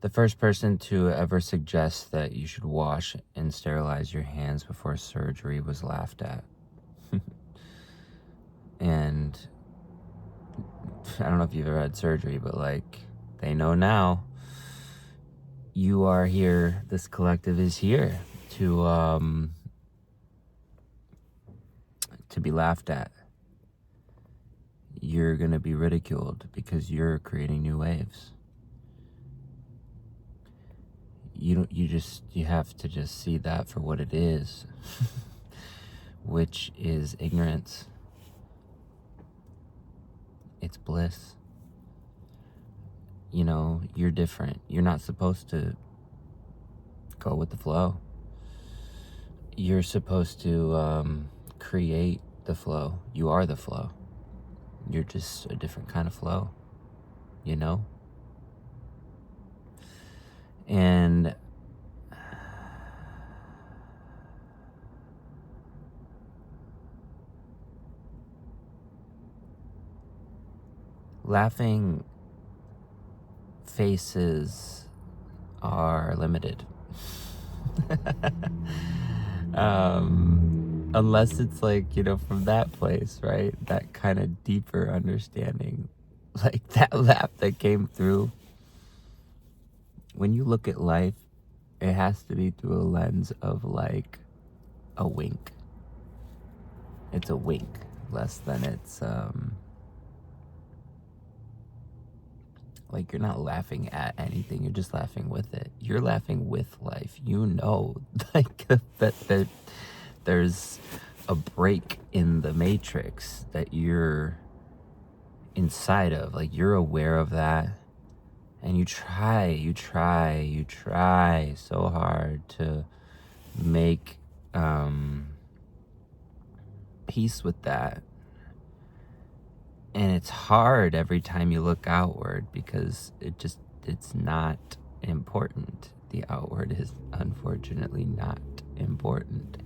The first person to ever suggest that you should wash and sterilize your hands before surgery was laughed at. And I don't know if you've ever had surgery, but like, they know now. You are here, this collective is here to be laughed at. You're gonna be ridiculed because you're creating new waves. You have to just see that for what it is, which is ignorance. It's bliss. You know, you're different. You're not supposed to go with the flow. You're supposed to create the flow. You are the flow. You're just a different kind of flow, you know? And laughing faces are limited. Unless it's like, you know, from that place, right? That kind of deeper understanding, like that laugh that came through. When you look at life, it has to be through a lens of like a wink. It's a wink, less than it's like you're not laughing at anything, you're just laughing with it. You're laughing with life. You know, like that there's a break in the matrix that you're inside of. Like, you're aware of that, and you try so hard to make peace with that. And it's hard every time you look outward because it's not important. The outward is unfortunately not important.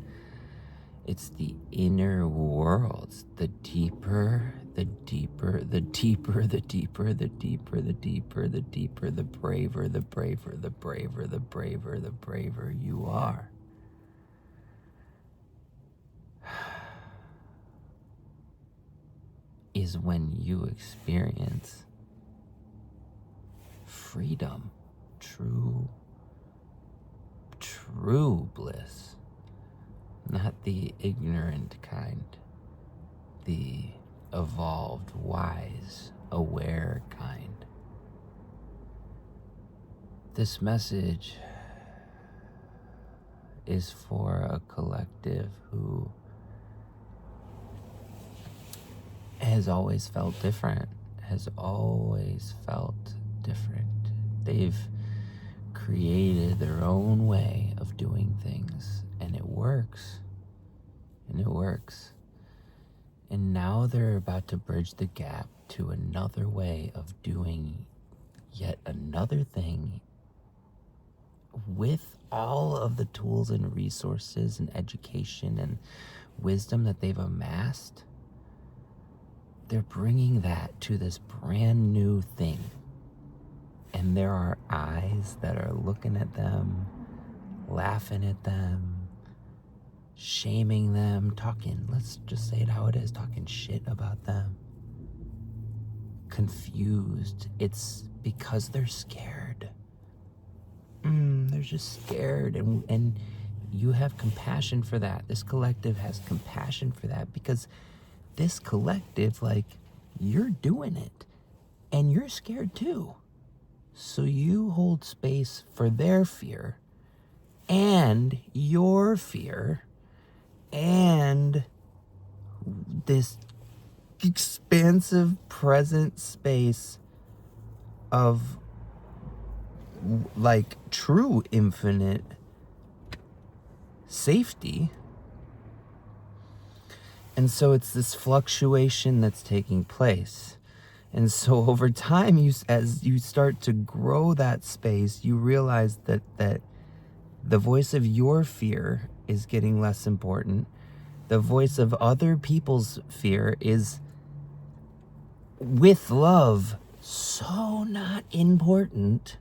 It's the inner worlds, the deeper, the deeper, the deeper, the deeper, the deeper, the deeper, the deeper, the braver, the braver, the braver, the braver, the braver you are. Is when you experience freedom, true bliss, not the ignorant kind, the evolved, wise, aware kind. This message is for a collective who has always felt different, They've created their own way of doing things, and it works. And now they're about to bridge the gap to another way of doing yet another thing with all of the tools and resources and education and wisdom that they've amassed. They're bringing that to this brand new thing. And there are eyes that are looking at them, laughing at them, shaming them, talking, let's just say it how it is, talking shit about them. Confused. It's because they're scared. They're just scared. And you have compassion for that. This collective has compassion for that because this collective, like, you're doing it and you're scared too. So you hold space for their fear and your fear and this expansive present space of like true infinite safety. And so it's this fluctuation that's taking place. And so over time, as you start to grow that space, you realize that the voice of your fear is getting less important. The voice of other people's fear is, with love, so not important.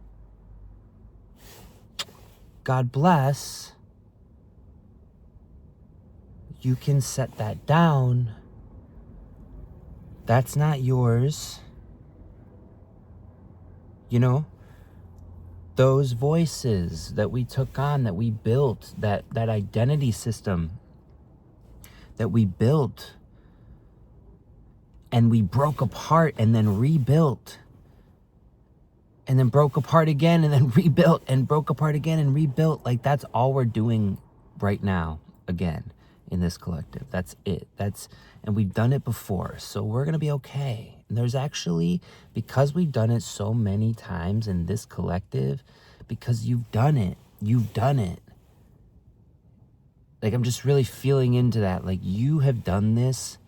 God bless, you can set that down. That's not yours. You know, those voices that we took on, that we built, that identity system that we built and we broke apart and then rebuilt and then broke apart again and then rebuilt and broke apart again and rebuilt. Like, that's all we're doing right now again in this collective. That's it. And we've done it before, so we're gonna be okay. And there's actually, because we've done it so many times in this collective, because you've done it. Like, I'm just really feeling into that. Like, you have done this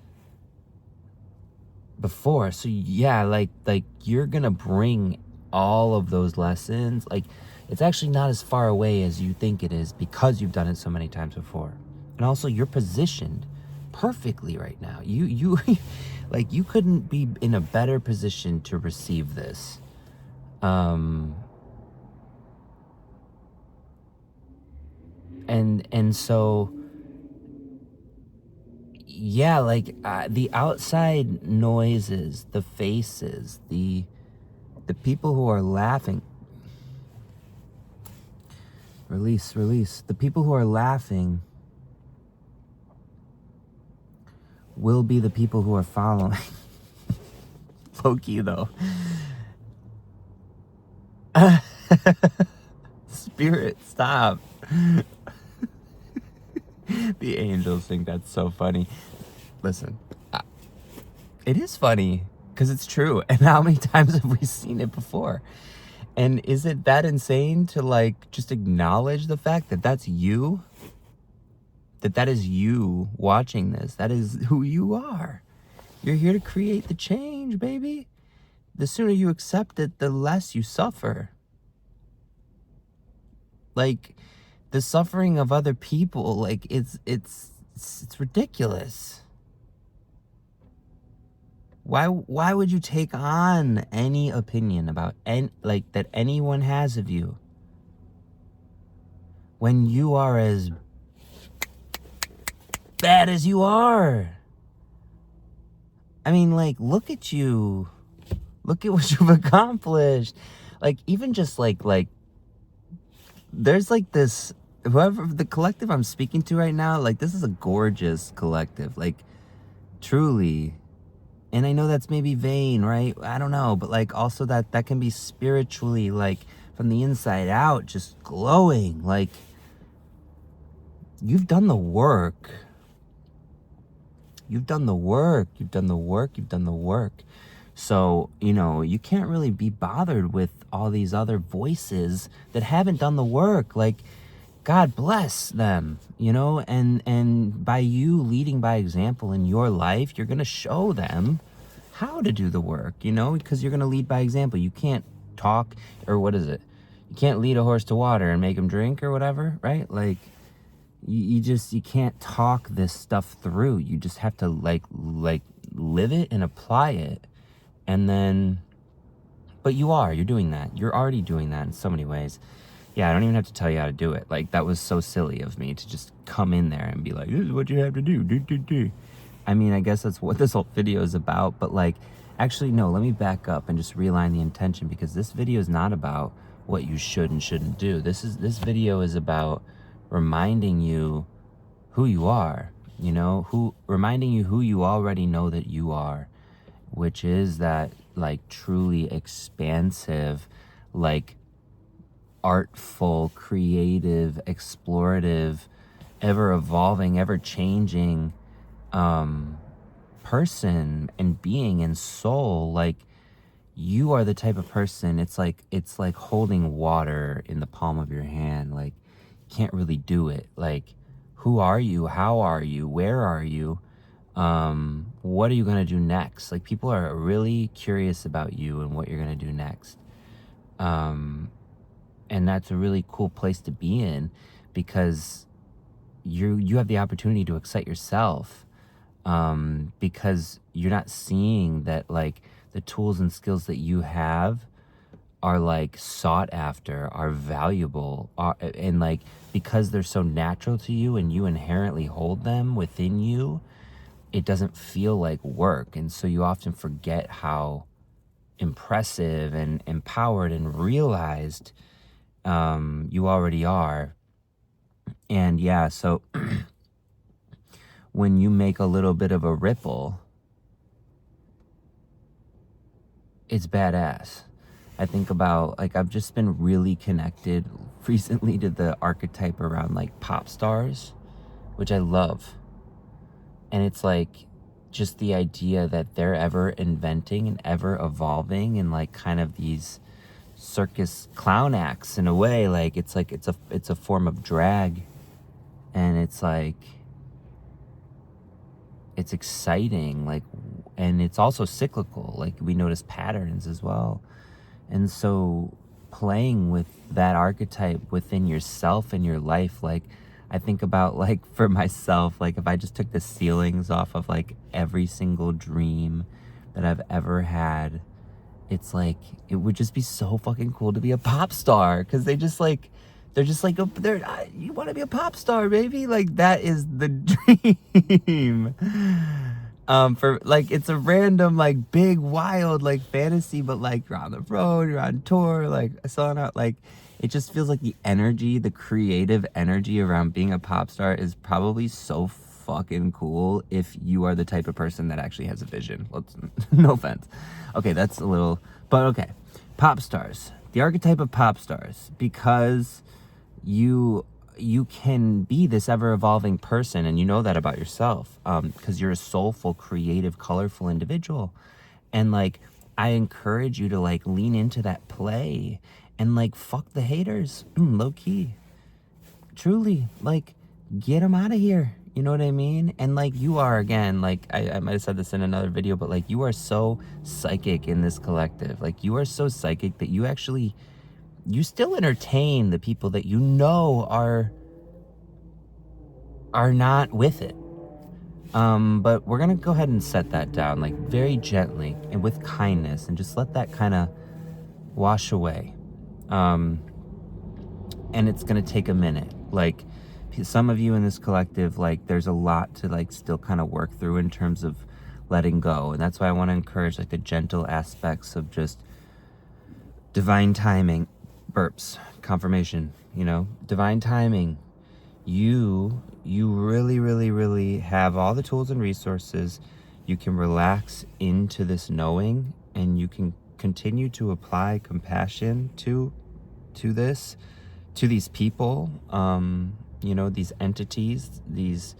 before. So yeah, like you're gonna bring all of those lessons. Like, it's actually not as far away as you think it is, because you've done it so many times before. And also, you're positioned perfectly right now. You like, you couldn't be in a better position to receive this. And so, yeah, like, the outside noises, the faces, the people who are laughing, release, the people who are laughing will be the people who are following. Low-key, though. Spirit, stop. The angels think that's so funny. Listen, it is funny because it's true. And how many times have we seen it before? And is it that insane to, like, just acknowledge the fact that that's you? That is you watching this. That is who you are. You're here to create the change, baby. The sooner you accept it, the less you suffer. Like, the suffering of other people, like, it's ridiculous. Why would you take on any opinion about like that anyone has of you when you are as bad as you are? I mean, like, look at you. Look at what you've accomplished. Like, even just like there's like this, whoever the collective I'm speaking to right now, like, this is a gorgeous collective, like, truly. And I know that's maybe vain, right? I don't know, but, like, also that can be spiritually, like, from the inside out, just glowing. Like, you've done the work. You've done the work. So, you know, you can't really be bothered with all these other voices that haven't done the work. Like, God bless them, you know, and by you leading by example in your life, you're going to show them how to do the work, you know, because you're going to lead by example. You can't talk, or what is it? You can't lead a horse to water and make him drink or whatever, right? Like, you can't talk this stuff through. You just have to like live it and apply it. And then, but you're doing that. You're already doing that in so many ways. Yeah, I don't even have to tell you how to do it. Like, that was so silly of me to just come in there and be like, this is what you have to do. I mean, I guess that's what this whole video is about. But, like, actually, no, let me back up and just realign the intention, because this video is not about what you should and shouldn't do. This video is about reminding you who you are, you know, reminding you who you already know that you are, which is that, like, truly expansive, like, artful, creative, explorative, ever evolving, ever changing person and being and soul. Like, you are the type of person, it's like holding water in the palm of your hand. Like, you can't really do it. Like, who are you? How are you? Where are you? What are you going to do next? Like, people are really curious about you and what you're going to do next. And that's a really cool place to be in, because you have the opportunity to excite yourself, because you're not seeing that, like, the tools and skills that you have are like sought after, are valuable, and like because they're so natural to you and you inherently hold them within you, it doesn't feel like work. And so you often forget how impressive and empowered and realized you already are. And yeah, so when you make a little bit of a ripple, it's badass. I think about, like, I've just been really connected recently to the archetype around like pop stars, which I love. And it's like just the idea that they're ever inventing and ever evolving, and like kind of these circus clown acts in a way. Like it's a form of drag, and it's like it's exciting, like, and it's also cyclical. Like we notice patterns as well. And so playing with that archetype within yourself and your life, like I think about, like, for myself, like if I just took the ceilings off of like every single dream that I've ever had, it's like it would just be so fucking cool to be a pop star, because they're just like you want to be a pop star, baby. Like that is the dream. For like, it's a random, like, big, wild, like, fantasy, but like you're on the road, you're on tour, like selling out. Like it just feels like the energy, the creative energy around being a pop star is probably so fucking cool if you are the type of person that actually has a vision. Let's, no offense. Okay, that's a little, but okay. Pop stars, the archetype of pop stars, because you can be this ever-evolving person, and you know that about yourself, because you're a soulful, creative, colorful individual. And like I encourage you to like lean into that play and like fuck the haters. Low-key, truly, like get them out of here, you know what I mean? And like you are, again, like I might have said this in another video, but like you are so psychic in this collective. Like you are so psychic that you still entertain the people that you know are not with it. But we're gonna go ahead and set that down, like very gently and with kindness, and just let that kind of wash away. And it's gonna take a minute. Like some of you in this collective, like there's a lot to like still kind of work through in terms of letting go. And that's why I want to encourage like the gentle aspects of just divine timing. Burps, confirmation, divine timing. You really, really, really have all the tools and resources. You can relax into this knowing, and you can continue to apply compassion to these people, these entities, these,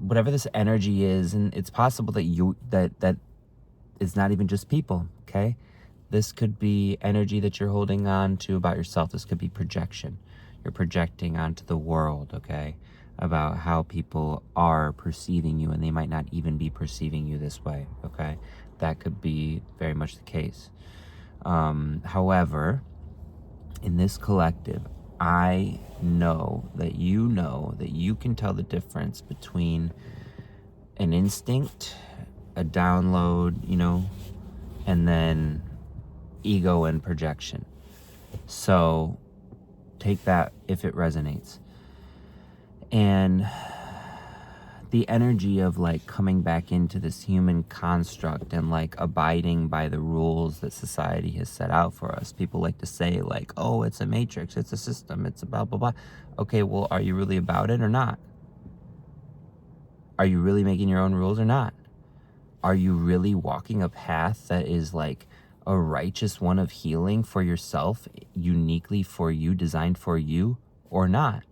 whatever this energy is. And it's possible that that is not even just people, okay? This could be energy that you're holding on to about yourself. This could be projection. You're projecting onto the world, okay, about how people are perceiving you, and they might not even be perceiving you this way, okay? That could be very much the case. However, in this collective, I know that you can tell the difference between an instinct, a download, and then ego and projection. So take that if it resonates. And the energy of like coming back into this human construct and like abiding by the rules that society has set out for us. People like to say like, oh, it's a matrix, it's a system, it's a blah, blah, blah. Okay, well, are you really about it or not? Are you really making your own rules or not? Are you really walking a path that is like a righteous one of healing for yourself, uniquely for you, designed for you, or not?